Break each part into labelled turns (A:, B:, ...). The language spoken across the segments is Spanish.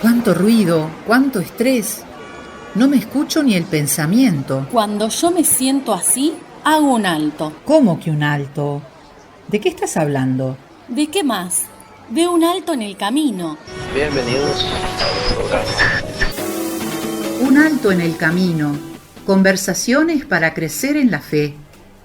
A: Cuánto ruido, cuánto estrés. No me escucho ni el pensamiento.
B: Cuando yo me siento así, hago un alto.
A: ¿Cómo que un alto? ¿De qué estás hablando?
B: ¿De qué más? De un alto en el camino.
C: Bienvenidos a un programa.
A: Un alto en el camino. Conversaciones para crecer en la fe.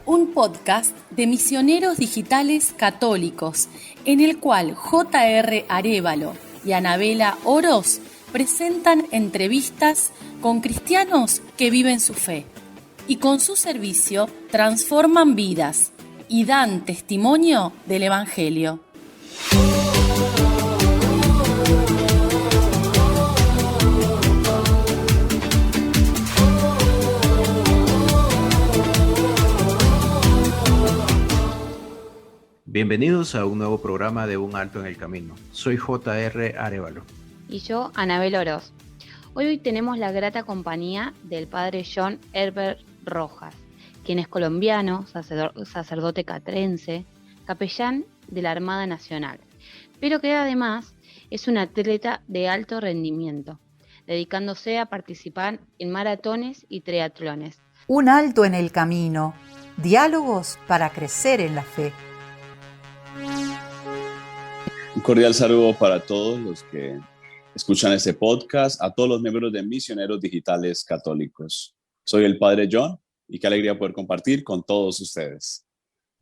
B: Un podcast de misioneros digitales católicos, en el cual J.R. Arévalo y Anabela Oroz presentan entrevistas con cristianos que viven su fe y con su servicio transforman vidas y dan testimonio del Evangelio.
D: Bienvenidos a un nuevo programa de Un Alto en el Camino. Soy J.R. Arévalo.
E: Y yo, Anabel Oroz. Hoy tenemos la grata compañía del padre John Herbert Rojas, quien es colombiano, sacerdote catrense, capellán de la Armada Nacional, pero que además es un atleta de alto rendimiento, dedicándose a participar en maratones y triatlones.
A: Un alto en el camino. Diálogos para crecer en la fe.
F: Un cordial saludo para todos los que escuchan este podcast, a todos los miembros de Misioneros Digitales Católicos. Soy el Padre John y qué alegría poder compartir con todos ustedes.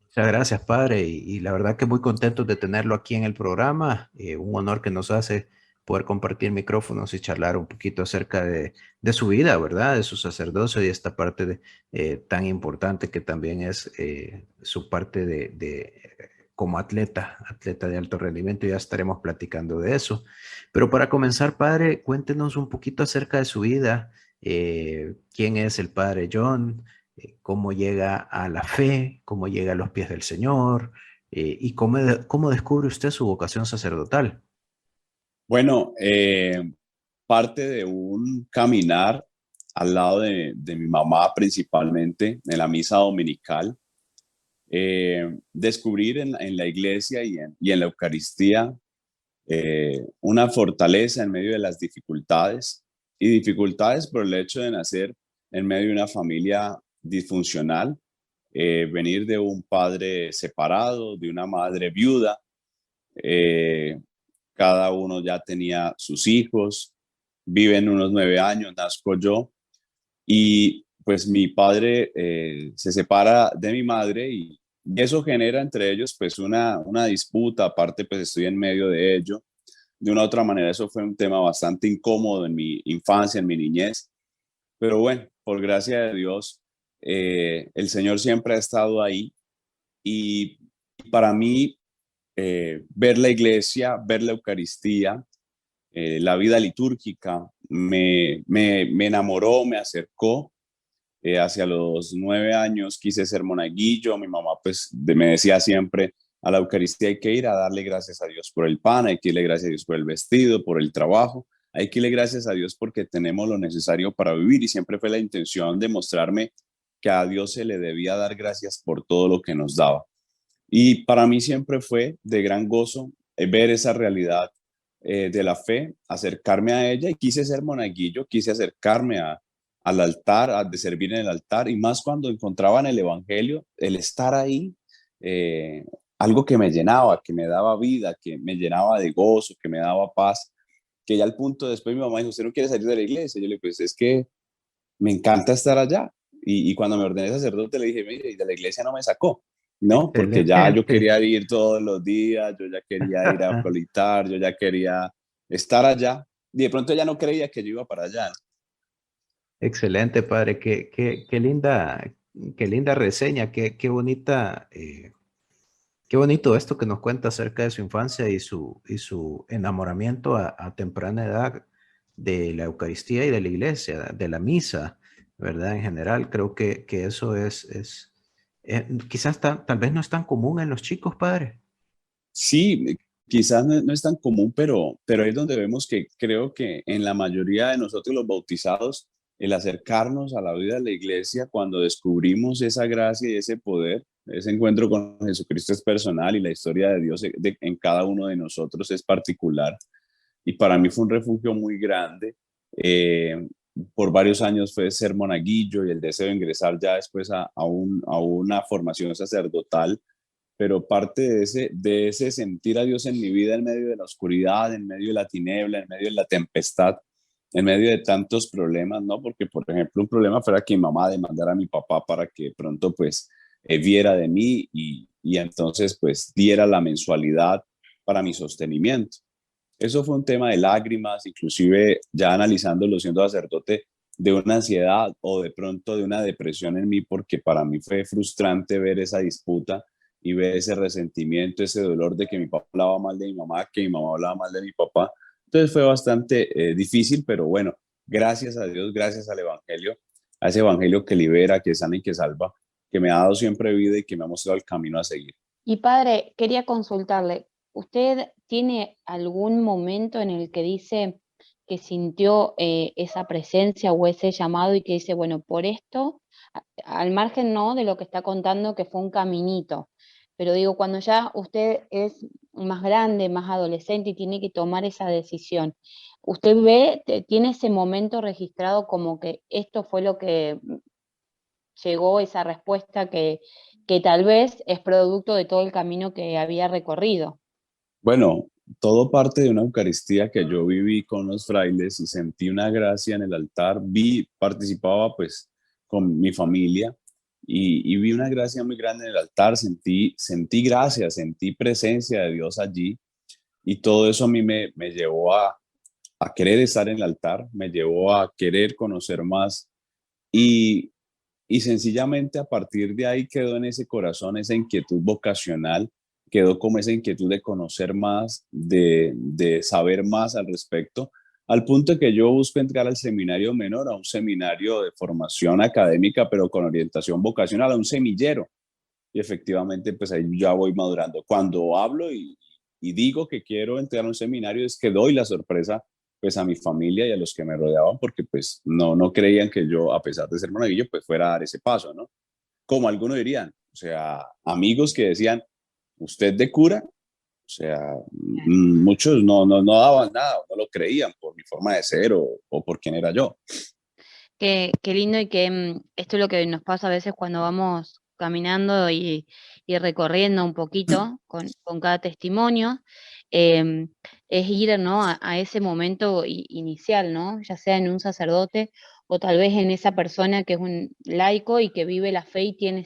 D: Muchas gracias, Padre, y la verdad que muy contentos de tenerlo aquí en el programa. Un honor que nos hace poder compartir micrófonos y charlar un poquito acerca de su vida, ¿verdad? De su sacerdocio y esta parte tan importante que también es su parte como atleta de alto rendimiento. Ya estaremos platicando de eso. Pero para comenzar, Padre, cuéntenos un poquito acerca de su vida. ¿Quién es el Padre John? ¿Cómo llega a la fe? ¿Cómo llega a los pies del Señor? ¿Y cómo descubre usted su vocación sacerdotal?
F: Bueno, parte de un caminar al lado de mi mamá principalmente, en la misa dominical, descubrir en la iglesia y en la Eucaristía una fortaleza en medio de las dificultades, y dificultades por el hecho de nacer en medio de una familia disfuncional, venir de un padre separado, de una madre viuda. Cada uno ya tenía sus hijos, viven unos 9 años, nazco yo, y pues mi padre se separa de mi madre, y eso genera entre ellos pues una disputa. Aparte pues estoy en medio de ello. De una u otra manera eso fue un tema bastante incómodo en mi infancia, en mi niñez, pero bueno, por gracia de Dios, el Señor siempre ha estado ahí, y para mí ver la iglesia, ver la Eucaristía, la vida litúrgica, me enamoró, me acercó. Hacia los 9 años quise ser monaguillo. Mi mamá pues me decía siempre: a la Eucaristía hay que ir a darle gracias a Dios por el pan, hay que irle gracias a Dios por el vestido, por el trabajo, hay que irle gracias a Dios porque tenemos lo necesario para vivir. Y siempre fue la intención de mostrarme que a Dios se le debía dar gracias por todo lo que nos daba. Y para mí siempre fue de gran gozo ver esa realidad de la fe, acercarme a ella, y quise ser monaguillo, quise acercarme al altar, de servir en el altar, y más cuando encontraba en el Evangelio el estar ahí, eh, algo que me llenaba, que me daba vida, que me llenaba de gozo, que me daba paz, que ya al punto después mi mamá dijo: ¿usted no quiere salir de la iglesia? Yo le dije: pues es que me encanta estar allá. Y cuando me ordené sacerdote le dije: mire, y de la iglesia no me sacó, ¿no? Porque ya yo
D: Excelente.
F: quería ir todos los días, yo ya quería ir a colitar, yo ya quería estar allá. Y de pronto ella no creía que yo iba para allá.
D: Excelente, Padre. Qué linda reseña, qué bonita. Qué bonito esto que nos cuenta acerca de su infancia y su enamoramiento a temprana edad de la Eucaristía y de la iglesia, de la misa, ¿verdad? En general, creo que eso quizás tal vez no es tan común en los chicos, padre.
F: Sí, quizás no es tan común, pero ahí es donde vemos que creo que en la mayoría de nosotros los bautizados, el acercarnos a la vida de la iglesia, cuando descubrimos esa gracia y ese poder, ese encuentro con Jesucristo es personal, y la historia de Dios en cada uno de nosotros es particular. y para mí fue un refugio muy grande. Eh, por varios años fue ser monaguillo y el deseo de ingresar ya después a una formación sacerdotal, pero parte de ese sentir a Dios en mi vida en medio de la oscuridad, en medio de la tiniebla, en medio de la tempestad, en medio de tantos problemas, ¿no? Porque, por ejemplo, un problema fuera que mi mamá demandara a mi papá para que pronto, pues, viera de mí y entonces, pues, diera la mensualidad para mi sostenimiento. Eso fue un tema de lágrimas, inclusive ya analizándolo siendo sacerdote, de una ansiedad o de pronto de una depresión en mí, porque para mí fue frustrante ver esa disputa y ver ese resentimiento, ese dolor de que mi papá hablaba mal de mi mamá, que mi mamá hablaba mal de mi papá. Entonces fue bastante difícil, pero bueno, gracias a Dios, gracias al Evangelio, a ese Evangelio que libera, que sana y que salva, que me ha dado siempre vida y que me ha mostrado el camino a seguir.
E: Y padre, quería consultarle, ¿usted tiene algún momento en el que dice que sintió esa presencia o ese llamado y que dice, bueno, por esto, al margen no de lo que está contando que fue un caminito, pero digo, cuando ya usted es más grande, más adolescente y tiene que tomar esa decisión, ¿usted ve, tiene ese momento registrado como que esto fue lo que llegó, esa respuesta que tal vez es producto de todo el camino que había recorrido?
F: Bueno, todo parte de una Eucaristía que yo viví con los frailes y sentí una gracia en el altar. Participaba pues con mi familia y vi una gracia muy grande en el altar. Sentí gracia, sentí presencia de Dios allí y todo eso a mí me llevó a querer estar en el altar, me llevó a querer conocer más y, y sencillamente a partir de ahí quedó en ese corazón esa inquietud vocacional, quedó como esa inquietud de conocer más, de saber más al respecto, al punto de que yo busco entrar al seminario menor, a un seminario de formación académica, pero con orientación vocacional, a un semillero. Y efectivamente, pues ahí ya voy madurando. Cuando hablo y digo que quiero entrar a un seminario, es que doy la sorpresa pues a mi familia y a los que me rodeaban, porque pues no creían que yo, a pesar de ser monaguillo, pues fuera a dar ese paso, ¿no? Como algunos dirían, o sea, amigos que decían, ¿usted de cura? O sea, muchos no daban nada, no lo creían por mi forma de ser o por quién era yo.
E: Qué lindo y que esto es lo que nos pasa a veces cuando vamos caminando y recorriendo un poquito con cada testimonio, em, es ir, ¿no? A ese momento inicial, ¿no? Ya sea en un sacerdote o tal vez en esa persona que es un laico y que vive la fe y tiene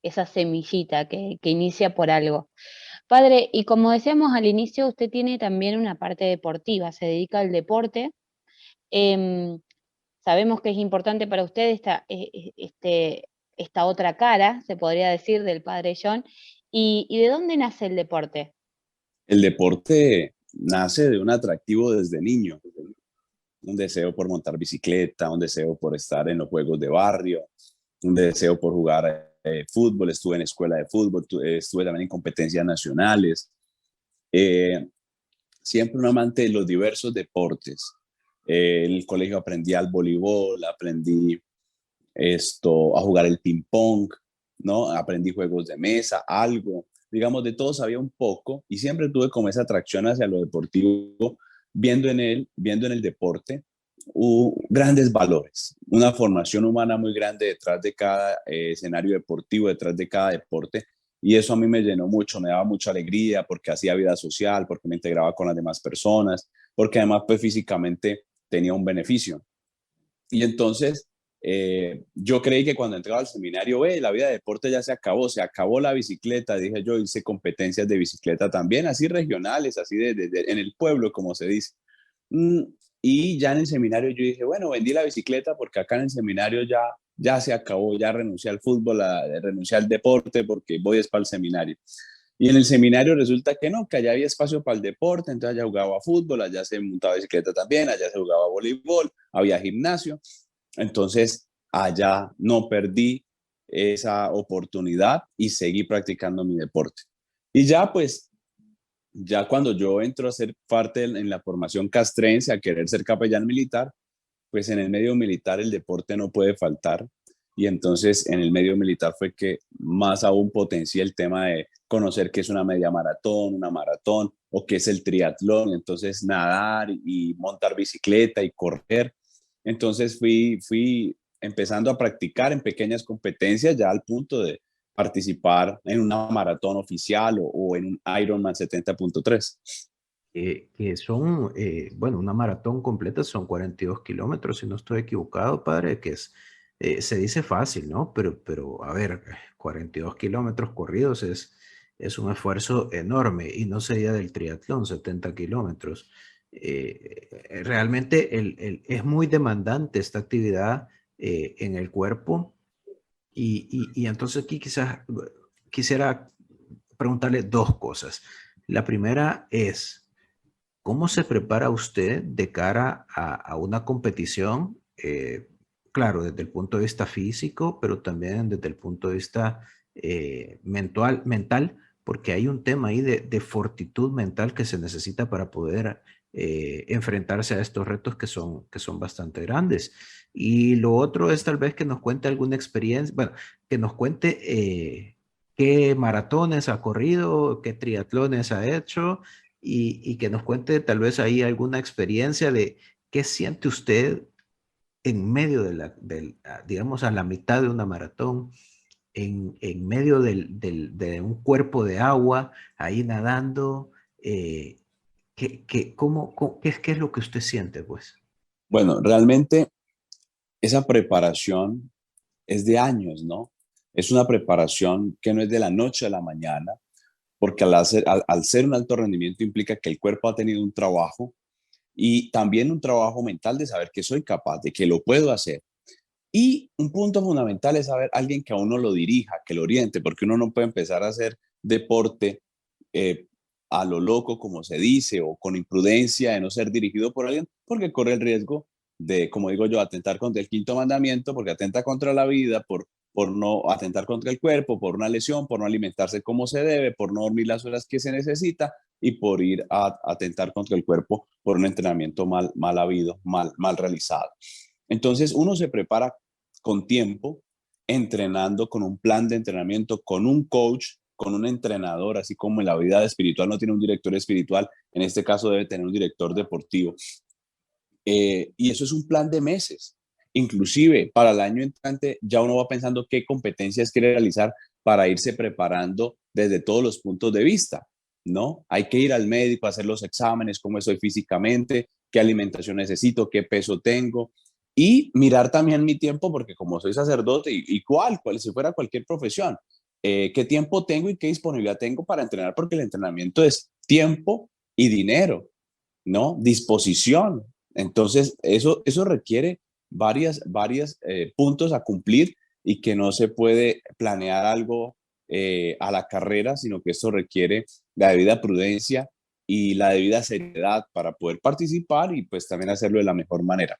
E: esa semillita que inicia por algo. Padre, y como decíamos al inicio, usted tiene también una parte deportiva, se dedica al deporte. em, Sabemos que es importante para usted esta otra cara, se podría decir, del padre John. ¿Y de dónde nace el deporte?
F: El deporte nace de un atractivo desde niño, un deseo por montar bicicleta, un deseo por estar en los juegos de barrio, un deseo por jugar fútbol. Estuve en escuela de fútbol, estuve también en competencias nacionales. Eh, Siempre un amante de los diversos deportes. En el colegio aprendí al voleibol, aprendí a jugar el ping pong, ¿no? Aprendí juegos de mesa, algo, digamos, de todo sabía un poco y siempre tuve como esa atracción hacia lo deportivo, viendo en el deporte grandes valores, una formación humana muy grande detrás de cada escenario deportivo, detrás de cada deporte. Y eso a mí me llenó mucho, me daba mucha alegría porque hacía vida social, porque me integraba con las demás personas, porque además pues físicamente tenía un beneficio. Y entonces yo creí que cuando entraba al seminario, la vida de deporte ya se acabó la bicicleta, dije yo, hice competencias de bicicleta también, así regionales, así en el pueblo, como se dice. Mm, y ya en el seminario yo dije, bueno, vendí la bicicleta porque acá en el seminario ya se acabó, ya renuncié al fútbol, renuncié al deporte porque voy para el seminario. Y en el seminario resulta que no, que allá había espacio para el deporte, entonces allá jugaba fútbol, allá se montaba bicicleta también, allá se jugaba voleibol, había gimnasio. Entonces allá no perdí esa oportunidad y seguí practicando mi deporte. Y ya pues, ya cuando yo entro a ser parte en la formación castrense, a querer ser capellán militar, pues en el medio militar el deporte no puede faltar. y entonces en el medio militar fue que más aún potencié el tema de conocer qué es una media maratón, una maratón o qué es el triatlón, entonces nadar y montar bicicleta y correr. Entonces fui empezando a practicar en pequeñas competencias ya al punto de participar en una maratón oficial o en un Ironman 70.3.
D: Que son, bueno, una maratón completa son 42 kilómetros, si no estoy equivocado, padre, que es, se dice fácil, ¿no? Pero a ver, 42 kilómetros corridos es un esfuerzo enorme y no sería del triatlón, 70 kilómetros. Realmente es muy demandante esta actividad en el cuerpo y entonces aquí quizás quisiera preguntarle dos cosas. La primera es, ¿cómo se prepara usted de cara a una competición? Claro, desde el punto de vista físico, pero también desde el punto de vista mental, porque hay un tema ahí de fortitud mental que se necesita para poder enfrentarse a estos retos que son bastante grandes. Y lo otro es tal vez que nos cuente alguna experiencia, bueno, que nos cuente qué maratones ha corrido, qué triatlones ha hecho y que nos cuente tal vez ahí alguna experiencia de qué siente usted en medio digamos, a la mitad de una maratón, en medio de un cuerpo de agua, ahí nadando. ¿Qué es lo que usted siente, pues?
F: Bueno, realmente esa preparación es de años, ¿no? Es una preparación que no es de la noche a la mañana, porque al ser un alto rendimiento implica que el cuerpo ha tenido un trabajo y también un trabajo mental de saber que soy capaz, de que lo puedo hacer. Y un punto fundamental es saber alguien que a uno lo dirija, que lo oriente, porque uno no puede empezar a hacer deporte eh, a lo loco, como se dice, o con imprudencia de no ser dirigido por alguien, porque corre el riesgo de, como digo yo, atentar contra el quinto mandamiento, porque atenta contra la vida, por no atentar contra el cuerpo, por una lesión, por no alimentarse como se debe, por no dormir las horas que se necesita y por ir a atentar contra el cuerpo por un entrenamiento mal habido, mal realizado. Entonces uno se prepara con tiempo, entrenando con un plan de entrenamiento, con un coach, con un entrenador, así como en la vida espiritual no tiene un director espiritual, en este caso debe tener un director deportivo. Y eso es un plan de meses. Inclusive para el año entrante ya uno va pensando qué competencias quiere realizar para irse preparando desde todos los puntos de vista, ¿no? Hay que ir al médico, hacer los exámenes, cómo estoy físicamente, qué alimentación necesito, qué peso tengo, y mirar también mi tiempo, porque como soy sacerdote, cuál si fuera cualquier profesión, qué tiempo tengo y qué disponibilidad tengo para entrenar, porque el entrenamiento es tiempo y dinero, ¿no? Disposición. Entonces, eso requiere varias puntos a cumplir y que no se puede planear algo a la carrera, sino que esto requiere la debida prudencia y la debida seriedad para poder participar y pues también hacerlo de la mejor manera.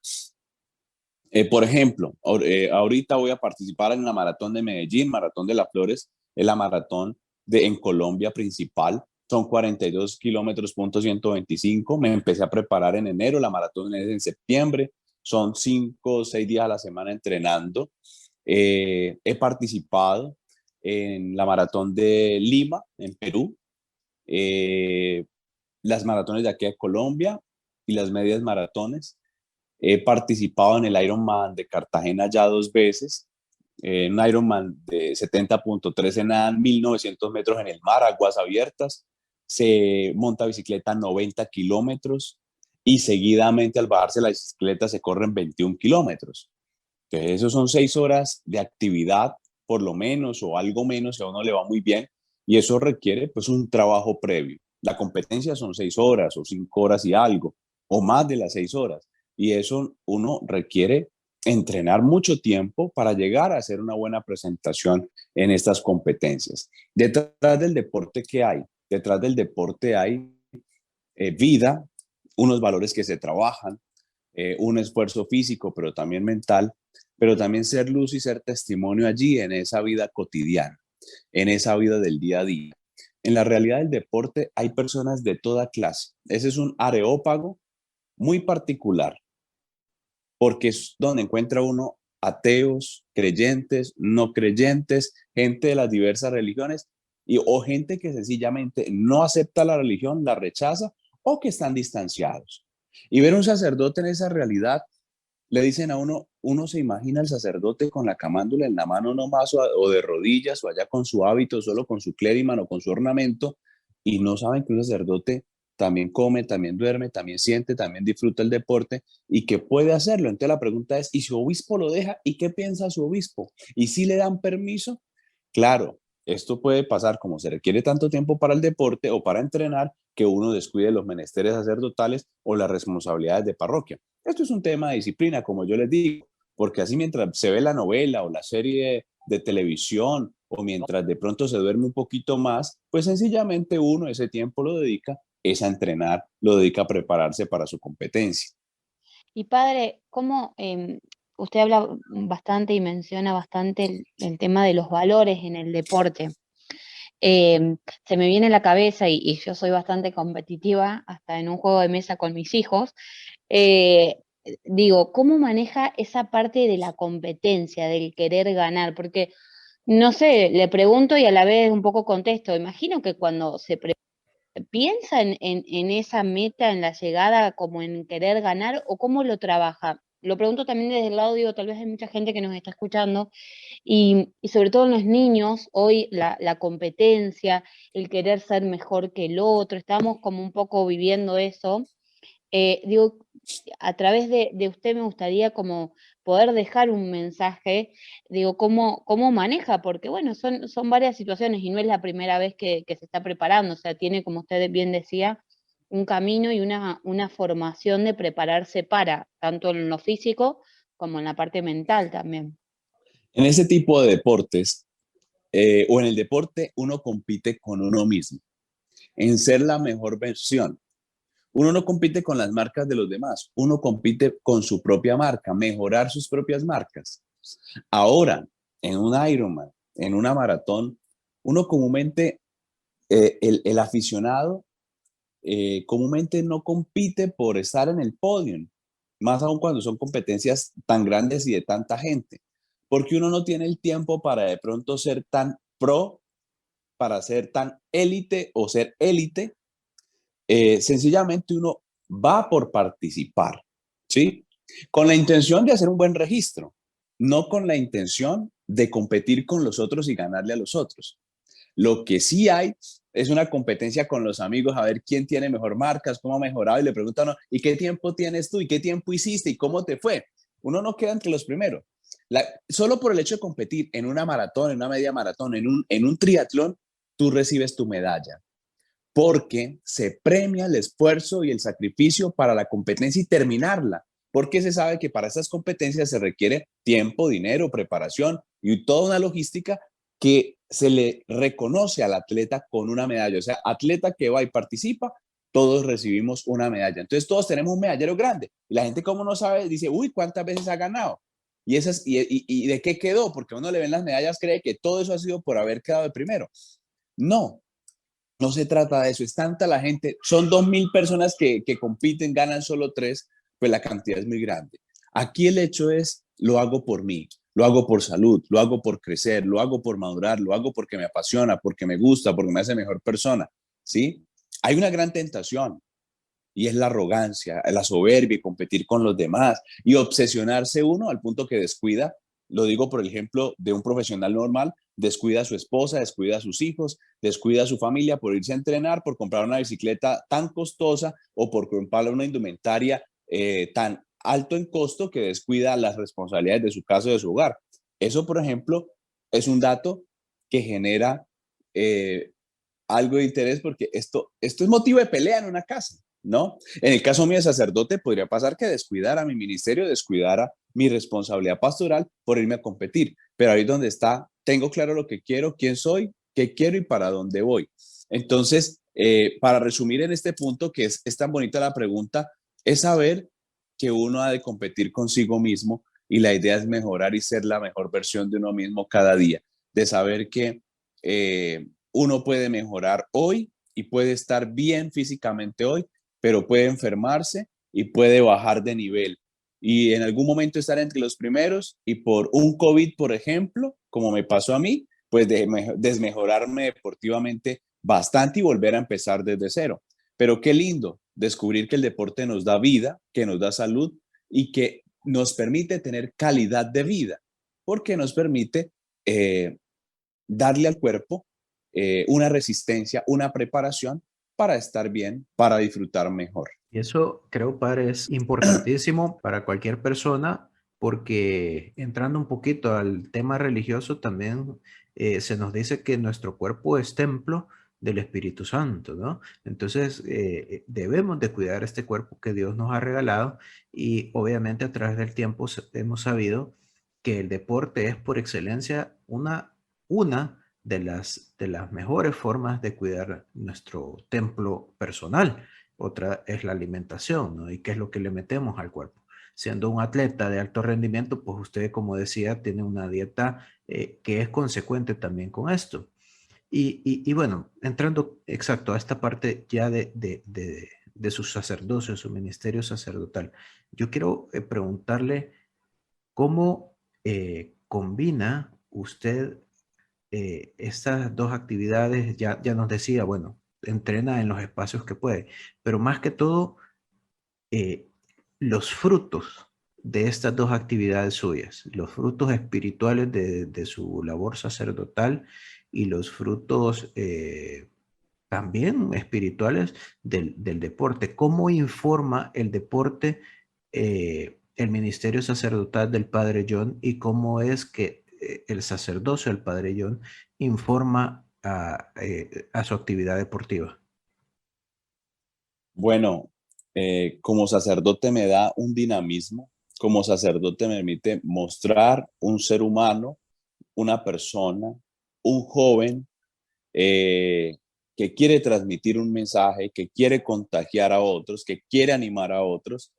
F: Por ejemplo, ahorita voy a participar en la maratón de Medellín, Maratón de las Flores, es la maratón en Colombia principal. Son 42 kilómetros, punto 125. Me empecé a preparar en enero, la maratón es en septiembre. Son 5 o 6 días a la semana entrenando. He participado en la maratón de Lima, en Perú, las maratones de aquí de Colombia y las medias maratones. He participado en el Ironman de Cartagena ya 2 veces, un Ironman de 70.3 se nadan 1900 metros en el mar, aguas abiertas, se monta bicicleta 90 kilómetros y seguidamente al bajarse la bicicleta se corren 21 kilómetros. Entonces, esos son 6 horas de actividad, por lo menos, o algo menos, si a uno le va muy bien, y eso requiere pues un trabajo previo. La competencia son 6 horas o 5 horas y algo, o más de las 6 horas, y eso uno requiere entrenar mucho tiempo para llegar a hacer una buena presentación en estas competencias. Detrás del deporte, ¿qué hay? Detrás del deporte hay vida, unos valores que se trabajan, un esfuerzo físico, pero también mental, pero también ser luz y ser testimonio allí en esa vida cotidiana, en esa vida del día a día. En la realidad del deporte hay personas de toda clase. Ese es un areópago muy particular, porque es donde encuentra uno ateos, creyentes, no creyentes, gente de las diversas religiones o gente que sencillamente no acepta la religión, la rechaza o que están distanciados. Y ver un sacerdote en esa realidad, le dicen a uno, uno se imagina al sacerdote con la camándula en la mano nomás o de rodillas o allá con su hábito, solo con su clériman o con su ornamento, y no saben que un sacerdote también come, también duerme, también siente, también disfruta el deporte y que puede hacerlo. Entonces la pregunta es, ¿y su obispo lo deja? ¿Y qué piensa su obispo? ¿Y si le dan permiso? Claro, esto puede pasar como se requiere tanto tiempo para el deporte o para entrenar que uno descuide los menesteres sacerdotales o las responsabilidades de parroquia. Esto es un tema de disciplina, como yo les digo, porque así mientras se ve la novela o la serie de televisión o mientras de pronto se duerme un poquito más, pues sencillamente uno ese tiempo lo dedica es a entrenar, lo dedica a prepararse para su competencia.
E: Y padre, ¿cómo usted habla bastante y menciona bastante el tema de los valores en el deporte? Se me viene a la cabeza, y yo soy bastante competitiva, hasta en un juego de mesa con mis hijos, eh, digo, ¿cómo maneja esa parte de la competencia, del querer ganar? Porque, no sé, le pregunto y a la vez un poco contesto. Imagino que cuando piensa en esa meta, en la llegada, como en querer ganar, o cómo lo trabaja. Lo pregunto también desde el lado, digo, tal vez hay mucha gente que nos está escuchando y sobre todo en los niños, hoy la competencia, el querer ser mejor que el otro, estamos como un poco viviendo eso. Digo, a través de usted me gustaría como poder dejar un mensaje, digo, cómo maneja, porque bueno, son varias situaciones y no es la primera vez que se está preparando, o sea, tiene, como usted bien decía, un camino y una formación de prepararse para, tanto en lo físico como en la parte mental también.
F: En ese tipo de deportes o en el deporte uno compite con uno mismo, en ser la mejor versión. Uno no compite con las marcas de los demás, uno compite con su propia marca, mejorar sus propias marcas. Ahora, en un Ironman, en una maratón, uno comúnmente, el aficionado, comúnmente no compite por estar en el podio, más aún cuando son competencias tan grandes y de tanta gente, porque uno no tiene el tiempo para de pronto ser tan pro, para ser tan élite o ser élite. Sencillamente uno va por participar, ¿sí? Con la intención de hacer un buen registro, no con la intención de competir con los otros y ganarle a los otros. Lo que sí hay es una competencia con los amigos a ver quién tiene mejor marcas, cómo ha mejorado y le preguntan, ¿no? ¿Y qué tiempo tienes tú? ¿Y qué tiempo hiciste? ¿Y cómo te fue? Uno no queda entre los primeros. Solo por el hecho de competir en una maratón, en una media maratón, en un triatlón, tú recibes tu medalla porque se premia el esfuerzo y el sacrificio para la competencia y terminarla, porque se sabe que para esas competencias se requiere tiempo, dinero, preparación y toda una logística que se le reconoce al atleta con una medalla. O sea, atleta que va y participa, todos recibimos una medalla. Entonces todos tenemos un medallero grande y la gente como no sabe dice, uy, ¿cuántas veces ha ganado? Y de qué quedó, porque uno le ven las medallas, cree que todo eso ha sido por haber quedado de primero. No, no se trata de eso, es tanta la gente, son 2.000 personas que compiten, ganan solo 3, pues la cantidad es muy grande. Aquí el hecho es, lo hago por mí, lo hago por salud, lo hago por crecer, lo hago por madurar, lo hago porque me apasiona, porque me gusta, porque me hace mejor persona, ¿sí? Hay una gran tentación y es la arrogancia, la soberbia y competir con los demás y obsesionarse uno al punto que descuida, lo digo por el ejemplo de un profesional normal, descuida a su esposa, descuida a sus hijos, descuida a su familia por irse a entrenar, por comprar una bicicleta tan costosa o por comprar una indumentaria tan alto en costo que descuida las responsabilidades de su casa y de su hogar. Eso, por ejemplo, es un dato que genera algo de interés porque esto es motivo de pelea en una casa, ¿no? En el caso mío de sacerdote podría pasar que descuidara mi ministerio, descuidara mi responsabilidad pastoral por irme a competir, pero ahí es donde está, tengo claro lo que quiero, quién soy, qué quiero y para dónde voy. Entonces, para resumir en este punto, que es tan bonita la pregunta, es saber que uno ha de competir consigo mismo y la idea es mejorar y ser la mejor versión de uno mismo cada día, de saber que uno puede mejorar hoy y puede estar bien físicamente hoy, pero puede enfermarse y puede bajar de nivel. y en algún momento estar entre los primeros y por un COVID, por ejemplo, como me pasó a mí, pues desmejorarme deportivamente bastante y volver a empezar desde cero. Pero qué lindo descubrir que el deporte nos da vida, que nos da salud y que nos permite tener calidad de vida, porque nos permite darle al cuerpo una resistencia, una preparación para estar bien, para disfrutar mejor.
D: Y eso creo, padre, es importantísimo para cualquier persona porque entrando un poquito al tema religioso también se nos dice que nuestro cuerpo es templo del Espíritu Santo, ¿no? Entonces debemos de cuidar este cuerpo que Dios nos ha regalado y obviamente a través del tiempo hemos sabido que el deporte es por excelencia una de las mejores formas de cuidar nuestro templo personal. Otra es la alimentación, ¿no? Y qué es lo que le metemos al cuerpo. Siendo un atleta de alto rendimiento, pues usted, como decía, tiene una dieta que es consecuente también con esto. Y bueno, entrando exacto a esta parte ya de su sacerdocio, su ministerio sacerdotal, yo quiero preguntarle cómo combina usted estas dos actividades. Ya nos decía, bueno, entrena en los espacios que puede, pero más que todo, eh, los frutos de estas dos actividades suyas, los frutos espirituales de su labor sacerdotal y los frutos también espirituales del deporte. ¿Cómo informa el deporte el ministerio sacerdotal del Padre John y cómo es que el sacerdocio del Padre John informa a su actividad deportiva?
F: Bueno, como sacerdote me da un dinamismo, como sacerdote me permite mostrar un ser humano, una persona, un joven eh, que quiere transmitir un mensaje, que quiere contagiar a otros, que quiere animar a otros.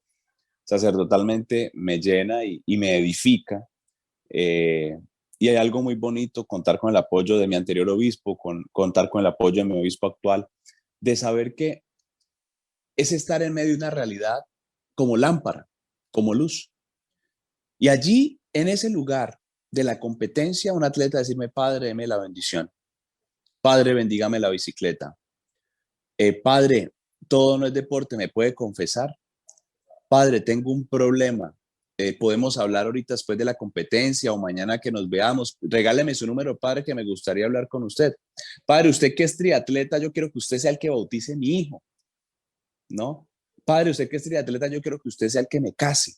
F: Sacerdotalmente me llena y me edifica. eh, y hay algo muy bonito, contar con el apoyo de mi anterior obispo, contar con el apoyo de mi obispo actual, de saber que es estar en medio de una realidad como lámpara, como luz. Y allí, en ese lugar de la competencia, un atleta decirme: Padre, deme la bendición. Padre, bendígame la bicicleta. Padre, todo no es deporte, ¿me puede confesar? Padre, tengo un problema. Podemos hablar ahorita después de la competencia o mañana que nos veamos. Regáleme su número, padre, que me gustaría hablar con usted. Padre, usted que es triatleta, yo quiero que usted sea el que bautice a mi hijo, ¿no? Padre, usted que es triatleta, yo quiero que usted sea el que me case.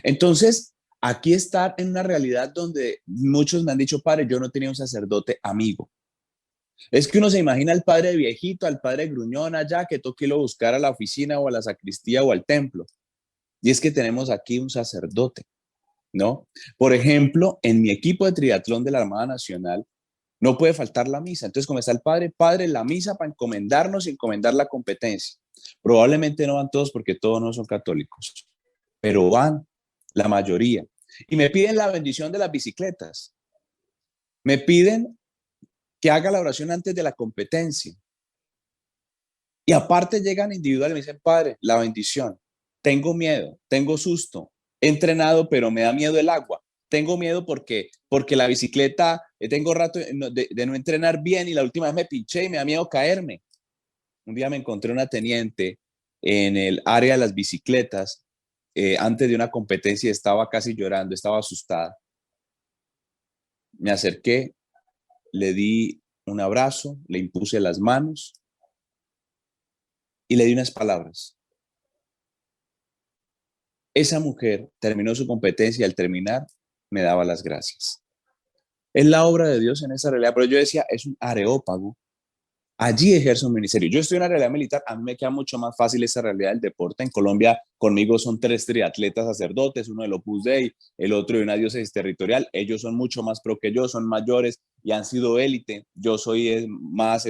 F: Entonces, aquí estar en una realidad donde muchos me han dicho: padre, yo no tenía un sacerdote amigo. Es que uno se imagina al padre viejito, al padre gruñón allá, que toque irlo a buscar a la oficina o a la sacristía o al templo. Y es que tenemos aquí un sacerdote, ¿no? Por ejemplo, en mi equipo de triatlón de la Armada Nacional, no puede faltar la misa. Entonces, como está el padre, la misa para encomendarnos y encomendar la competencia. Probablemente no van todos porque todos no son católicos, pero van la mayoría. Y me piden la bendición de las bicicletas. Me piden que haga la oración antes de la competencia. Y aparte llegan individuales y me dicen: padre, la bendición. Tengo miedo, tengo susto. He entrenado, pero me da miedo el agua. Tengo miedo porque la bicicleta, tengo rato de no entrenar bien y la última vez me pinché y me da miedo caerme. Un día me encontré una teniente en el área de las bicicletas antes de una competencia y estaba casi llorando, estaba asustada. Me acerqué, le di un abrazo, le impuse las manos y le di unas palabras. Esa mujer terminó su competencia y al terminar me daba las gracias. Es la obra de Dios en esa realidad, pero yo decía: es un areópago. Allí ejerce un ministerio. Yo estoy en una realidad militar, a mí me queda mucho más fácil esa realidad del deporte. En Colombia conmigo son 3 triatletas sacerdotes, uno del Opus Dei, el otro de una diócesis territorial. Ellos son mucho más pro que yo, son mayores y han sido élite. Yo soy más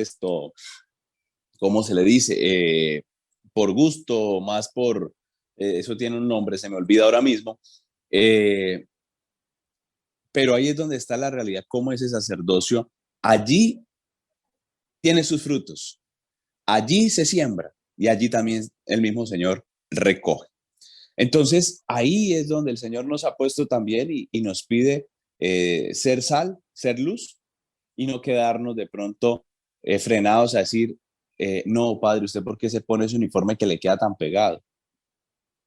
F: ¿cómo se le dice? Por gusto, más por, eso tiene un nombre, se me olvida ahora mismo. Pero ahí es donde está la realidad, cómo ese sacerdocio allí tiene sus frutos. Allí se siembra y allí también el mismo Señor recoge. Entonces, ahí es donde el Señor nos ha puesto también y nos pide ser sal, ser luz y no quedarnos de pronto frenados a decir, no, padre, ¿usted por qué se pone ese uniforme que le queda tan pegado?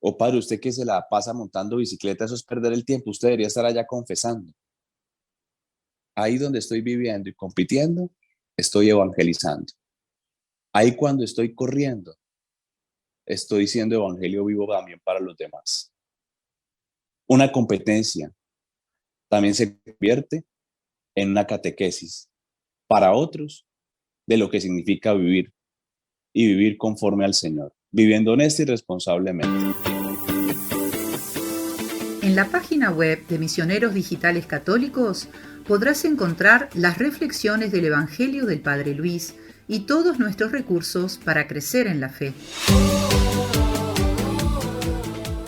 F: O padre, usted que se la pasa montando bicicleta, eso es perder el tiempo, usted debería estar allá confesando. Ahí donde estoy viviendo y compitiendo, estoy evangelizando. Ahí cuando estoy corriendo, estoy siendo evangelio vivo también para los demás. Una competencia también se convierte en una catequesis para otros de lo que significa vivir y vivir conforme al Señor, viviendo honesta y responsablemente.
A: En la página web de Misioneros Digitales Católicos podrás encontrar las reflexiones del Evangelio del Padre Luis y todos nuestros recursos para crecer en la fe.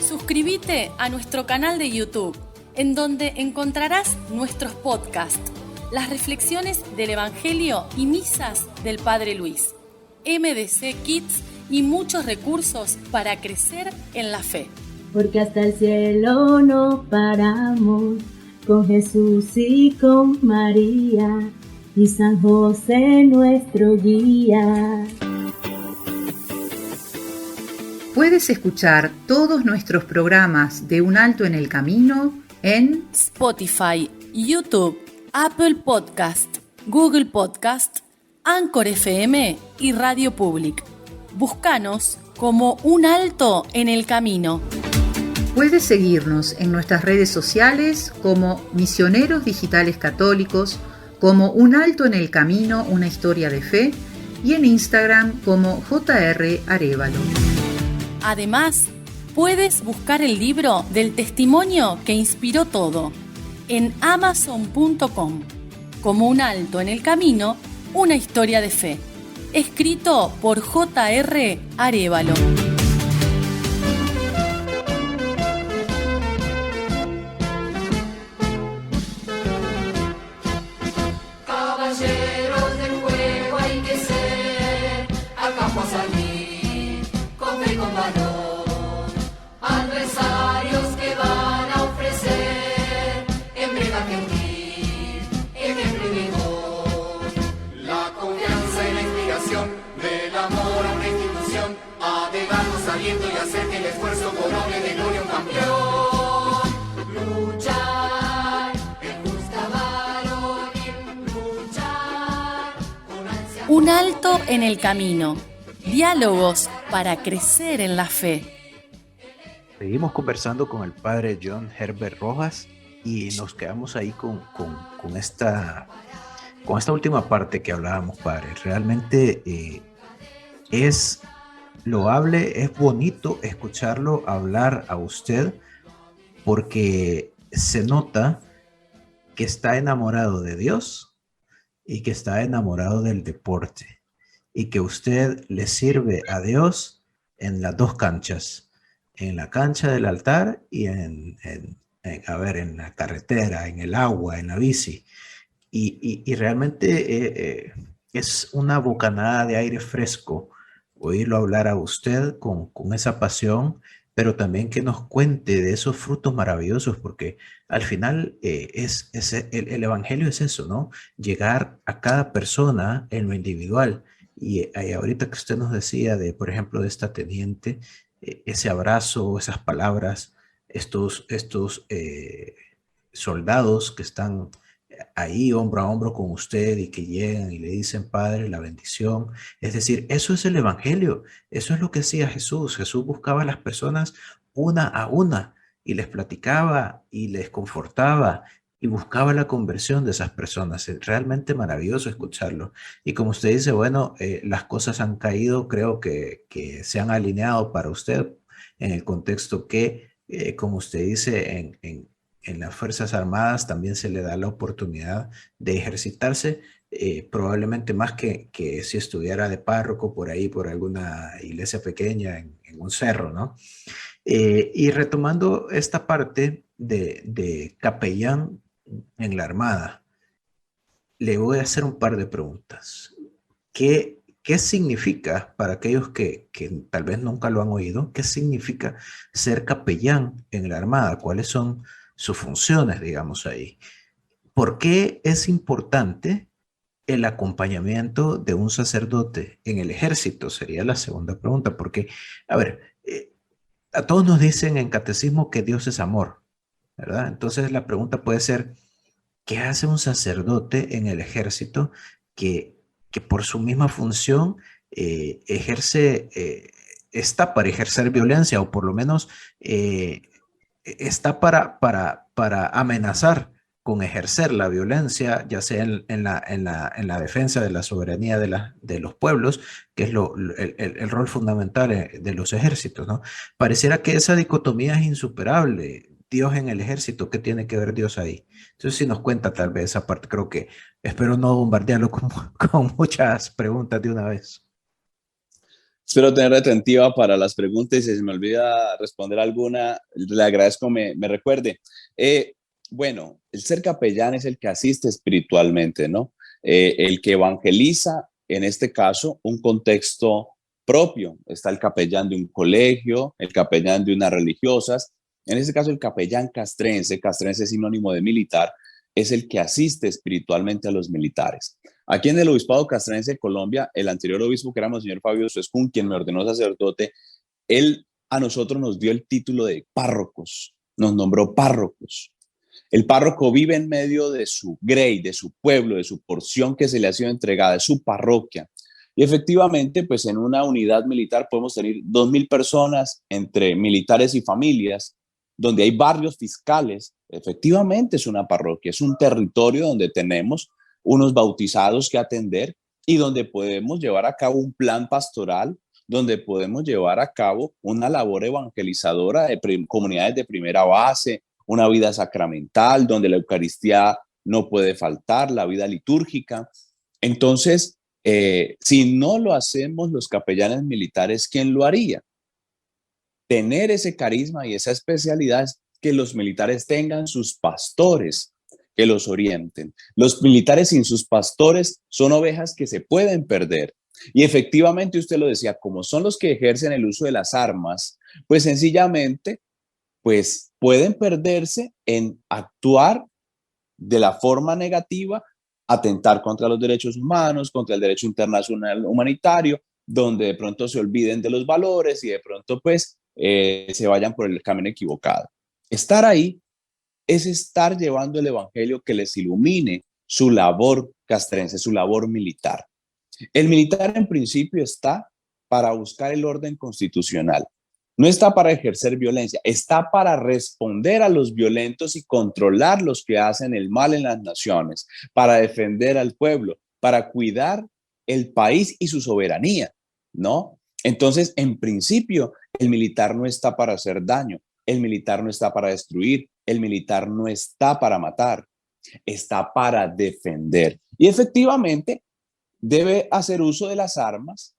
B: Suscríbete a nuestro canal de YouTube, en donde encontrarás nuestros podcasts, las reflexiones del Evangelio y misas del Padre Luis, MDC Kids y muchos recursos para crecer en la fe.
G: Porque hasta el cielo no paramos, con Jesús y con María, y San José nuestro guía.
A: Puedes escuchar todos nuestros programas de Un Alto en el Camino en
B: Spotify, YouTube, Apple Podcast, Google Podcast, Anchor FM y Radio Public. Búscanos como Un Alto en el Camino.
A: Puedes seguirnos en nuestras redes sociales como Misioneros Digitales Católicos, como Un Alto en el Camino, una historia de fe, y en Instagram como JR Arévalo.
B: Además, puedes buscar el libro del testimonio que inspiró todo en amazon.com, como Un Alto en el Camino, una historia de fe, escrito por JR Arévalo.
H: Caballeros del juego hay que ser, al campo a salir, con fe y con valor, adversarios que van a ofrecer, en brega gentil, ejemplo y vigor. La confianza y la inspiración del amor a una institución ha de darnos aliento y hacer que el esfuerzo corone de gloria un campeón. Luchar en busca varonil, luchar con ansia.
B: Un Alto en el Camino. Diálogos para crecer en la fe.
D: Seguimos conversando con el padre John Herbert Rojas y nos quedamos ahí con esta última parte que hablábamos, padre. Realmente es loable, es bonito escucharlo hablar a usted porque se nota que está enamorado de Dios y que está enamorado del deporte y que usted le sirve a Dios en las dos canchas, en la cancha del altar y en la carretera, en el agua, en la bici. Y realmente es una bocanada de aire fresco oírlo hablar a usted con esa pasión, pero también que nos cuente de esos frutos maravillosos, porque al final el Evangelio es eso, ¿no? Llegar a cada persona en lo individual. Y ahorita que usted nos decía de, por ejemplo, de esta teniente, ese abrazo, esas palabras, estos soldados que están ahí hombro a hombro con usted y que llegan y le dicen, Padre, la bendición. Es decir, eso es el Evangelio. Eso es lo que hacía Jesús. Jesús buscaba a las personas una a una y les platicaba y les confortaba y buscaba la conversión de esas personas. Es realmente maravilloso escucharlo. Y como usted dice, bueno, las cosas han caído, creo que se han alineado para usted en el contexto que, como usted dice, en las Fuerzas Armadas también se le da la oportunidad de ejercitarse, probablemente más que si estuviera de párroco por ahí, por alguna iglesia pequeña en un cerro, ¿no? Y retomando esta parte de capellán en la Armada, le voy a hacer un par de preguntas. ¿Qué ¿qué significa, para aquellos que tal vez nunca lo han oído, qué significa ser capellán en la Armada? ¿Cuáles son sus funciones, digamos, ahí? ¿Por qué es importante el acompañamiento de un sacerdote en el ejército? Sería la segunda pregunta, porque, a ver, a todos nos dicen en catecismo que Dios es amor, ¿verdad? Entonces la pregunta puede ser, ¿qué hace un sacerdote en el ejército que por su misma función ejerce, está para ejercer violencia o por lo menos está para amenazar con ejercer la violencia, ya sea en la defensa de la soberanía de los pueblos, que es el rol fundamental de los ejércitos, ¿no? Pareciera que esa dicotomía es insuperable. Dios en el ejército, ¿qué tiene que ver Dios ahí? Entonces, si nos cuenta tal vez esa parte, creo que espero no bombardearlo con muchas preguntas de una vez.
F: Espero tener retentiva para las preguntas y si se me olvida responder alguna, le agradezco me recuerde. Bueno, el ser capellán es el que asiste espiritualmente, ¿no? El que evangeliza, en este caso, un contexto propio. Está el capellán de un colegio, el capellán de unas religiosas. En este caso, el capellán castrense es sinónimo de militar, es el que asiste espiritualmente a los militares. Aquí en el Obispado Castrense de Colombia, el anterior obispo, que era Monseñor Fabio Suescún, quien me ordenó sacerdote, él a nosotros nos dio el título de párrocos, nos nombró párrocos. El párroco vive en medio de su grey, de su pueblo, de su porción que se le ha sido entregada, de su parroquia. Y efectivamente, pues en una unidad militar podemos tener 2.000 personas entre militares y familias, donde hay barrios fiscales. Efectivamente es una parroquia, es un territorio donde tenemos unos bautizados que atender y donde podemos llevar a cabo un plan pastoral, donde podemos llevar a cabo una labor evangelizadora de comunidades de primera base, una vida sacramental, donde la Eucaristía no puede faltar, la vida litúrgica. Entonces, si no lo hacemos los capellanes militares, ¿quién lo haría? Tener ese carisma y esa especialidad es que los militares tengan sus pastores que los orienten. Los militares sin sus pastores son ovejas que se pueden perder. Y efectivamente, usted lo decía, como son los que ejercen el uso de las armas, pues sencillamente, pues pueden perderse en actuar de la forma negativa, atentar contra los derechos humanos, contra el derecho internacional humanitario, donde de pronto se olviden de los valores y de pronto pues se vayan por el camino equivocado. Estar ahí es estar llevando el evangelio que les ilumine su labor castrense, su labor militar. El militar en principio está para buscar el orden constitucional. No está para ejercer violencia, está para responder a los violentos y controlar los que hacen el mal en las naciones, para defender al pueblo, para cuidar el país y su soberanía, ¿no? Entonces, en principio, el militar no está para hacer daño, el militar no está para destruir, el militar no está para matar, está para defender. Y efectivamente, debe hacer uso de las armas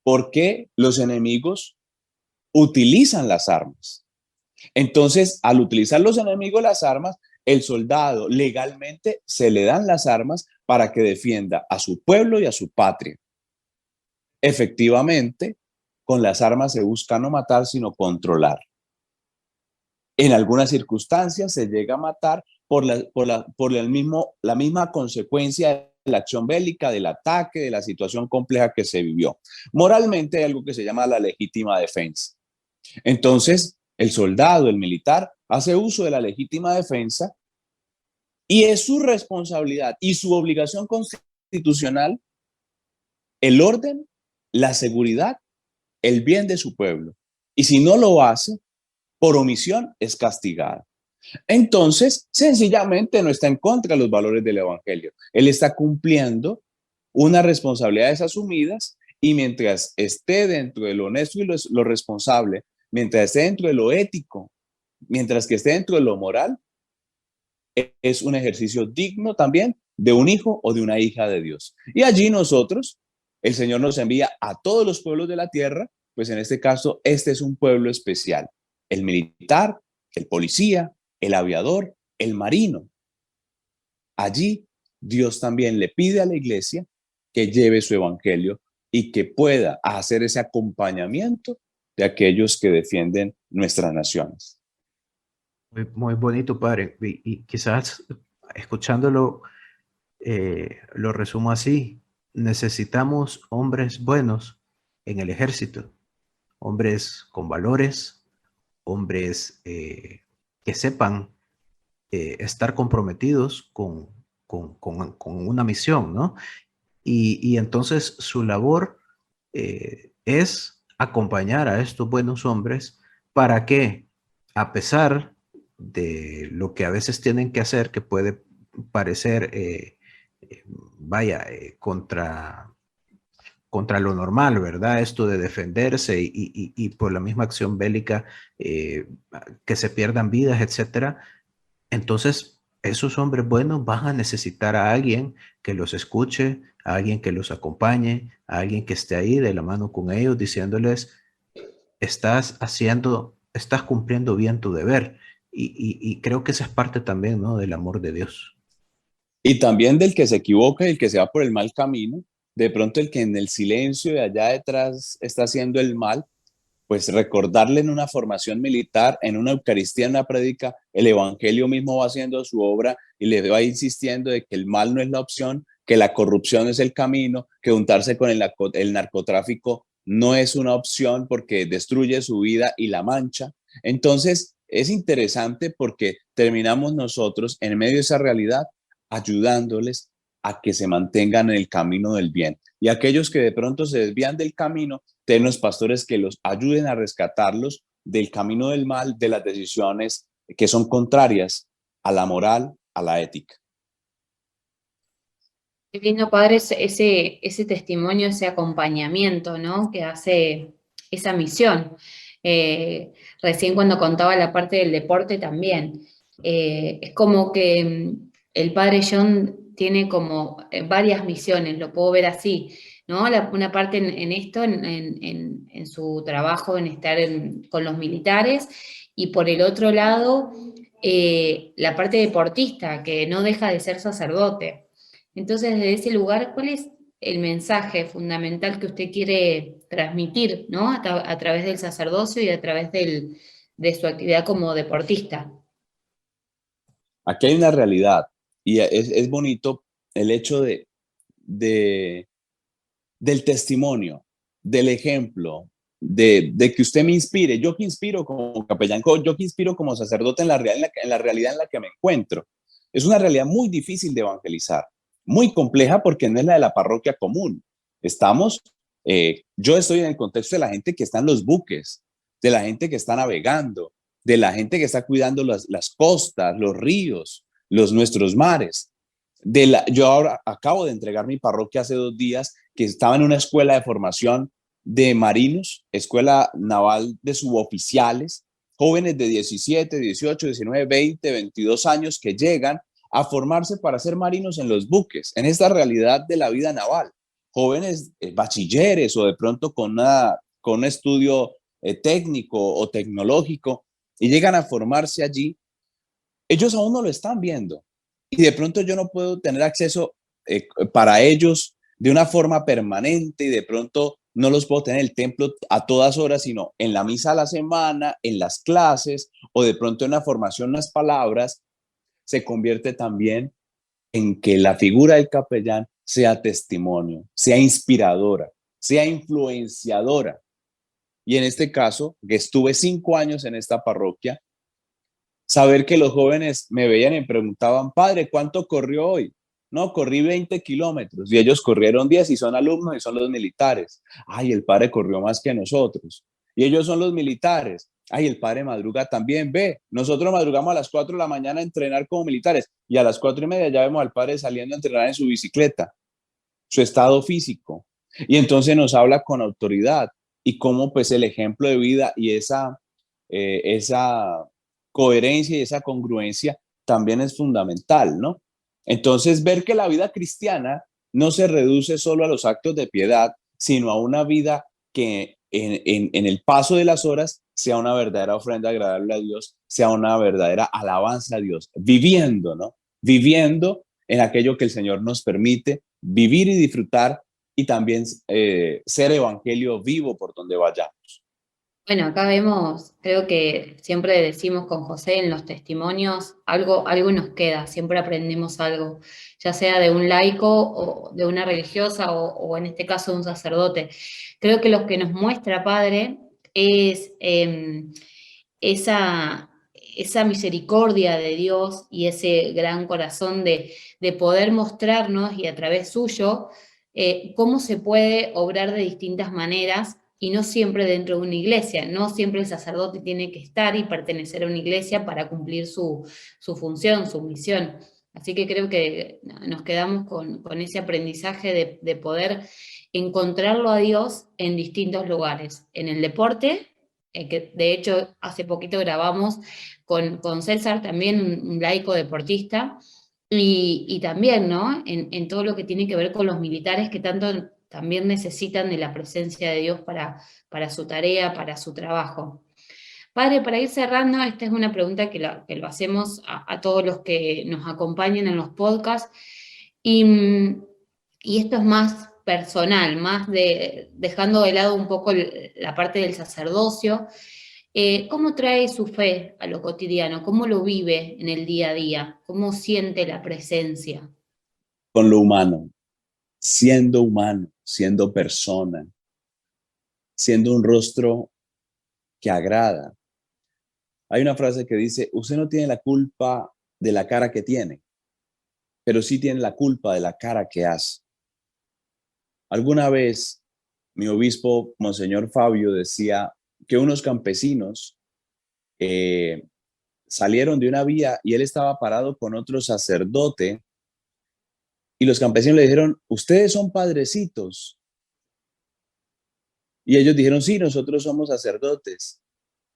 F: porque los enemigos utilizan las armas. Entonces, al utilizar los enemigos las armas, el soldado legalmente se le dan las armas para que defienda a su pueblo y a su patria. Efectivamente, con las armas se busca no matar, sino controlar. En algunas circunstancias se llega a matar por la misma consecuencia de la acción bélica, del ataque, de la situación compleja que se vivió. Moralmente hay algo que se llama la legítima defensa. Entonces, el soldado, el militar, hace uso de la legítima defensa y es su responsabilidad y su obligación constitucional el orden, la seguridad, el bien de su pueblo. Y si no lo hace, por omisión es castigado. Entonces, sencillamente no está en contra de los valores del evangelio. Él está cumpliendo unas responsabilidades asumidas y mientras esté dentro de lo honesto y lo responsable, mientras esté dentro de lo ético, mientras que esté dentro de lo moral, es un ejercicio digno también de un hijo o de una hija de Dios. Y allí nosotros, el Señor nos envía a todos los pueblos de la tierra, pues en este caso, este es un pueblo especial. El militar, el policía, el aviador, el marino. Allí Dios también le pide a la iglesia que lleve su evangelio y que pueda hacer ese acompañamiento de aquellos que defienden nuestras naciones.
D: Muy bonito, padre. Y quizás escuchándolo, lo resumo así. Necesitamos hombres buenos en el ejército, hombres con valores, hombres que sepan estar comprometidos con una misión, ¿no? Y entonces su labor es acompañar a estos buenos hombres para que, a pesar de lo que a veces tienen que hacer, que puede parecer, contra lo normal, ¿verdad? Esto de defenderse y por la misma acción bélica, que se pierdan vidas, etcétera. Entonces, esos hombres buenos van a necesitar a alguien que los escuche, a alguien que los acompañe, a alguien que esté ahí de la mano con ellos, diciéndoles, estás cumpliendo bien tu deber. Y creo que esa es parte también, ¿no?, del amor de Dios.
F: Y también del que se equivoca y el que se va por el mal camino, de pronto el que en el silencio de allá detrás está haciendo el mal, pues recordarle en una formación militar, en una Eucaristía, en una prédica, el Evangelio mismo va haciendo su obra y le va insistiendo de que el mal no es la opción, que la corrupción es el camino, que untarse con el narcotráfico no es una opción porque destruye su vida y la mancha. Entonces, es interesante porque terminamos nosotros en medio de esa realidad ayudándoles a que se mantengan en el camino del bien. Y aquellos que de pronto se desvían del camino, tienen los pastores que los ayuden a rescatarlos del camino del mal, de las decisiones que son contrarias a la moral, a la ética.
E: Qué lindo, padre, ese testimonio, ese acompañamiento, ¿no?, que hace esa misión. Recién cuando contaba la parte del deporte también, es como que el padre John tiene como varias misiones, lo puedo ver así, ¿no? Una parte en esto, en su trabajo, en estar con los militares, y por el otro lado, la parte deportista, que no deja de ser sacerdote. Entonces, desde ese lugar, ¿cuál es el mensaje fundamental que usted quiere transmitir, ¿no?, a través del sacerdocio y a través de su actividad como deportista?
F: Aquí hay una realidad y es bonito el hecho de, del testimonio, del ejemplo, de que usted me inspire. Yo que inspiro como capellán, yo que inspiro como sacerdote en la realidad en la que me encuentro. Es una realidad muy difícil de evangelizar, muy compleja porque no es la de la parroquia común. Yo estoy en el contexto de la gente que está en los buques, de la gente que está navegando, de la gente que está cuidando las costas, los ríos, nuestros mares. Yo ahora acabo de entregar mi parroquia hace 2 días, que estaba en una escuela de formación de marinos, escuela naval de suboficiales, jóvenes de 17, 18, 19, 20, 22 años que llegan a formarse para ser marinos en los buques, en esta realidad de la vida naval. Jóvenes bachilleres o de pronto con un estudio técnico o tecnológico y llegan a formarse allí. Ellos aún no lo están viendo y de pronto yo no puedo tener acceso para ellos de una forma permanente y de pronto no los puedo tener en el templo a todas horas, sino en la misa a la semana, en las clases o de pronto en la formación, unas palabras, se convierte también en que la figura del capellán sea testimonio, sea inspiradora, sea influenciadora. Y en este caso, que estuve 5 años en esta parroquia, saber que los jóvenes me veían y me preguntaban, padre, ¿cuánto corrió hoy? No, corrí 20 kilómetros y ellos corrieron 10 y son alumnos y son los militares. Ay, el padre corrió más que nosotros. Y ellos son los militares. Ay, el padre madruga también. Ve, nosotros madrugamos a las 4 de la mañana a entrenar como militares y a las 4:30 ya vemos al padre saliendo a entrenar en su bicicleta, su estado físico. Y entonces nos habla con autoridad y cómo pues el ejemplo de vida y esa coherencia y esa congruencia también es fundamental, ¿no? Entonces, ver que la vida cristiana no se reduce solo a los actos de piedad, sino a una vida que en el paso de las horas sea una verdadera ofrenda agradable a Dios, sea una verdadera alabanza a Dios, viviendo, ¿no? Viviendo en aquello que el Señor nos permite vivir y disfrutar y también ser evangelio vivo por donde vayamos.
E: Bueno, acá vemos, creo que siempre decimos con José en los testimonios, algo nos queda, siempre aprendemos algo, ya sea de un laico o de una religiosa o en este caso de un sacerdote. Creo que lo que nos muestra, Padre, es esa misericordia de Dios y ese gran corazón de poder mostrarnos y a través suyo cómo se puede obrar de distintas maneras y no siempre dentro de una iglesia, no siempre el sacerdote tiene que estar y pertenecer a una iglesia para cumplir su función, su misión. Así que creo que nos quedamos con ese aprendizaje de poder encontrarlo a Dios en distintos lugares, en el deporte, que de hecho hace poquito grabamos con César, también un laico deportista, y también, ¿no? En todo lo que tiene que ver con los militares que tanto también necesitan de la presencia de Dios para su tarea, para su trabajo. Padre, para ir cerrando, esta es una pregunta que lo hacemos a todos los que nos acompañan en los podcasts, y esto es más personal, más dejando de lado un poco la parte del sacerdocio. ¿Cómo trae su fe a lo cotidiano? ¿Cómo lo vive en el día a día? ¿Cómo siente la presencia?
F: Con lo humano, siendo persona, siendo un rostro que agrada. Hay una frase que dice, usted no tiene la culpa de la cara que tiene, pero sí tiene la culpa de la cara que hace. Alguna vez mi obispo, Monseñor Fabio, decía que unos campesinos salieron de una vía y él estaba parado con otro sacerdote y los campesinos le dijeron, ustedes son padrecitos. Y ellos dijeron, sí, nosotros somos sacerdotes.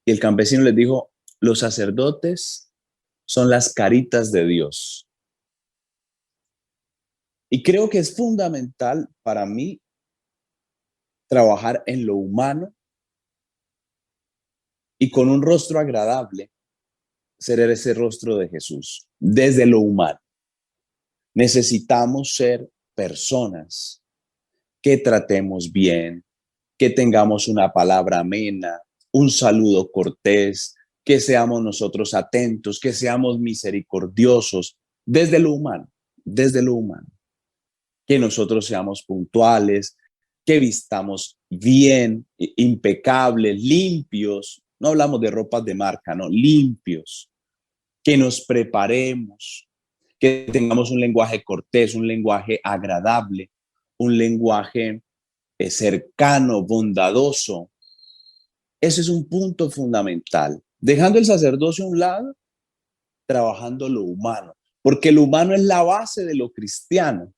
F: Y el campesino les dijo, los sacerdotes son las caritas de Dios. Y creo que es fundamental para mí trabajar en lo humano y con un rostro agradable, ser ese rostro de Jesús, desde lo humano. Necesitamos ser personas que tratemos bien, que tengamos una palabra amena, un saludo cortés, que seamos nosotros atentos, que seamos misericordiosos, desde lo humano, desde lo humano. Que nosotros seamos puntuales, que vistamos bien, impecables, limpios. No hablamos de ropas de marca, no, limpios. Que nos preparemos, que tengamos un lenguaje cortés, un lenguaje agradable, un lenguaje cercano, bondadoso. Ese es un punto fundamental. Dejando el sacerdocio a un lado, trabajando lo humano, porque lo humano es la base de lo cristiano.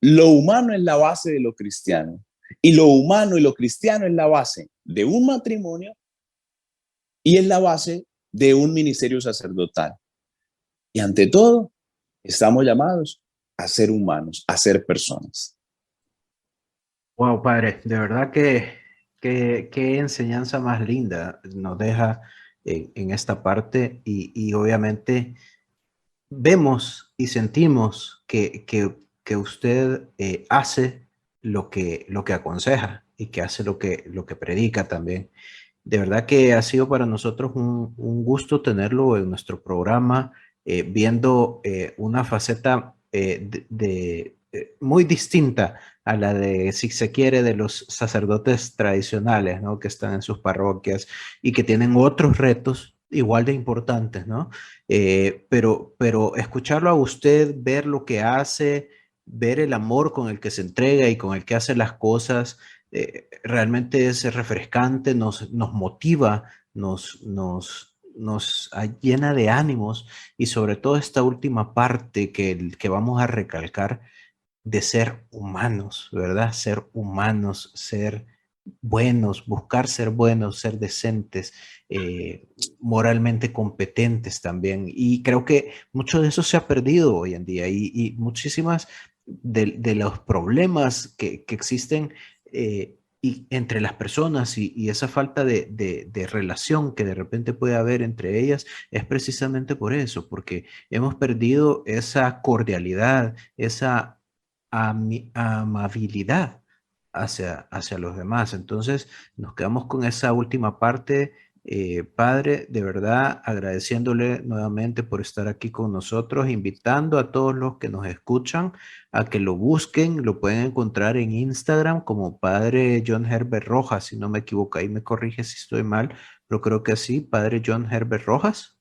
F: Lo humano es la base de lo cristiano. Y lo humano y lo cristiano es la base de un matrimonio y es la base de un ministerio sacerdotal. Y ante todo, estamos llamados a ser humanos, a ser personas.
D: Wow, padre, de verdad que qué enseñanza más linda nos deja en esta parte y obviamente vemos y sentimos que usted hace lo que aconseja y que hace lo que predica también. De verdad que ha sido para nosotros un gusto tenerlo en nuestro programa, viendo una faceta muy distinta a la de, si se quiere, de los sacerdotes tradicionales, ¿no? Que están en sus parroquias y que tienen otros retos igual de importantes, ¿no? Pero escucharlo a usted, ver lo que hace, ver el amor con el que se entrega y con el que hace las cosas, realmente es refrescante, nos motiva, nos llena de ánimos y sobre todo esta última parte que vamos a recalcar de ser humanos, ¿verdad? Ser humanos, ser buenos, buscar ser buenos, ser decentes, moralmente competentes también. Y creo que mucho de eso se ha perdido hoy en día y muchísimas de los problemas que existen y entre las personas y esa falta de relación que de repente puede haber entre ellas es precisamente por eso, porque hemos perdido esa cordialidad, esa amabilidad hacia los demás. Entonces, nos quedamos con esa última parte. Padre, de verdad, agradeciéndole nuevamente por estar aquí con nosotros, invitando a todos los que nos escuchan a que lo busquen. Lo pueden encontrar en Instagram como Padre John Herbert Rojas, si no me equivoco. Ahí me corrige si estoy mal, pero creo que así, Padre John Herbert Rojas.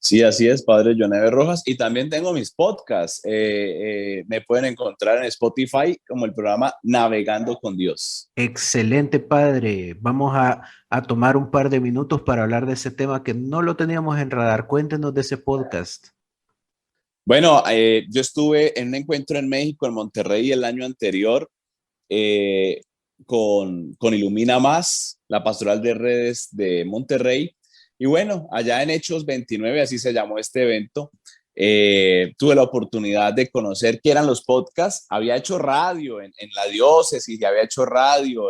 F: Sí, así es, Padre John Herbert Rojas. Y también tengo mis podcasts. Me pueden encontrar en Spotify como el programa Navegando con Dios.
D: Excelente, Padre. Vamos a tomar un par de minutos para hablar de ese tema que no lo teníamos en radar. Cuéntenos de ese podcast.
F: Bueno, yo estuve en un encuentro en México, en Monterrey, el año anterior, con Ilumina Más, la pastoral de redes de Monterrey. Y bueno, allá en Hechos 29, así se llamó este evento, tuve la oportunidad de conocer qué eran los podcasts. Había hecho radio en la diócesis y había hecho radio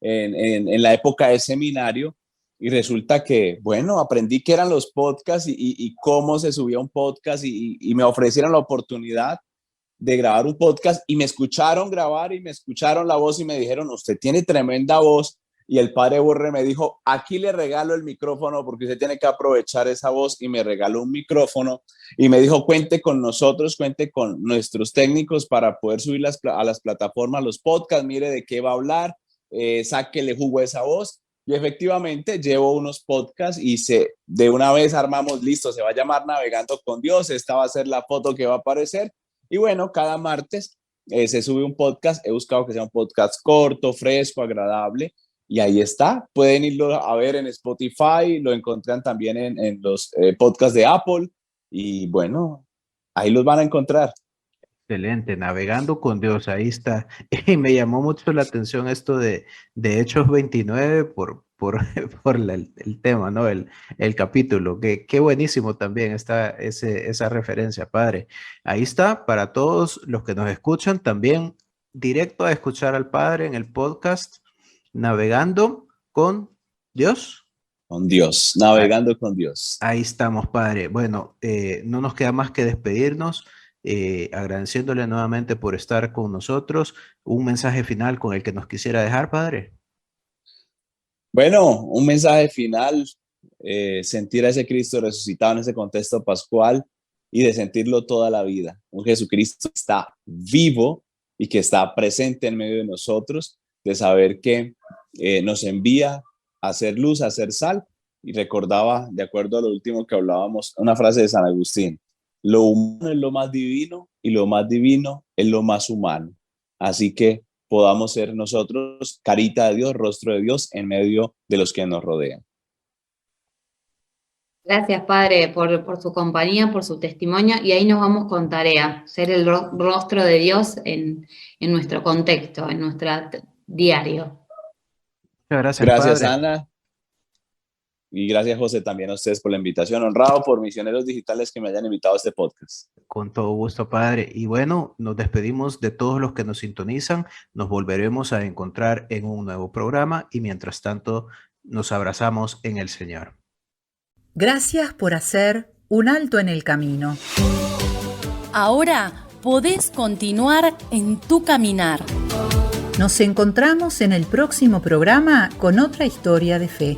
F: en la época de seminario. Y resulta que, bueno, aprendí qué eran los podcasts y cómo se subía un podcast y me ofrecieron la oportunidad de grabar un podcast y me escucharon grabar y me escucharon la voz y me dijeron, usted tiene tremenda voz. Y el padre Borre me dijo, aquí le regalo el micrófono porque usted tiene que aprovechar esa voz, y me regaló un micrófono y me dijo, cuente con nosotros, cuente con nuestros técnicos para poder subir a las plataformas los podcasts, mire de qué va a hablar, sáquele jugo a esa voz. Y efectivamente llevo unos podcasts y de una vez armamos, listo, se va a llamar Navegando con Dios, esta va a ser la foto que va a aparecer. Y bueno, cada martes se sube un podcast. He buscado que sea un podcast corto, fresco, agradable. Y ahí está, pueden irlo a ver en Spotify, lo encuentran también en los podcasts de Apple y bueno, ahí los van a encontrar.
D: Excelente, Navegando con Dios, ahí está. Y me llamó mucho la atención esto de Hechos 29 por el tema, ¿no? El capítulo, qué buenísimo también está esa referencia, Padre. Ahí está, para todos los que nos escuchan, también directo a escuchar al Padre en el podcast Navegando con Dios.
F: Con Dios, Navegando con Dios.
D: Ahí estamos, Padre. Bueno, no nos queda más que despedirnos, agradeciéndole nuevamente por estar con nosotros. Un mensaje final con el que nos quisiera dejar, Padre.
F: Bueno, un mensaje final, sentir a ese Cristo resucitado en ese contexto pascual y de sentirlo toda la vida. Un Jesucristo que está vivo y que está presente en medio de nosotros, de saber que nos envía a hacer luz, a hacer sal. Y recordaba, de acuerdo a lo último que hablábamos, una frase de San Agustín: lo humano es lo más divino y lo más divino es lo más humano. Así que podamos ser nosotros carita de Dios, rostro de Dios en medio de los que nos rodean.
E: Gracias, Padre, por su compañía, por su testimonio, y ahí nos vamos con tarea, ser el rostro de Dios en nuestro contexto, en nuestro diario.
D: Muchas gracias,
F: Gracias,
D: Padre.
F: Ana. Y gracias, José, también a ustedes por la invitación. Honrado por Misioneros Digitales que me hayan invitado a este podcast.
D: Con todo gusto, Padre. Y bueno, nos despedimos de todos los que nos sintonizan. Nos volveremos a encontrar en un nuevo programa y mientras tanto nos abrazamos en el Señor.
A: Gracias por hacer un alto en el camino.
B: Ahora podés continuar en tu caminar.
A: Nos encontramos en el próximo programa con otra historia de fe.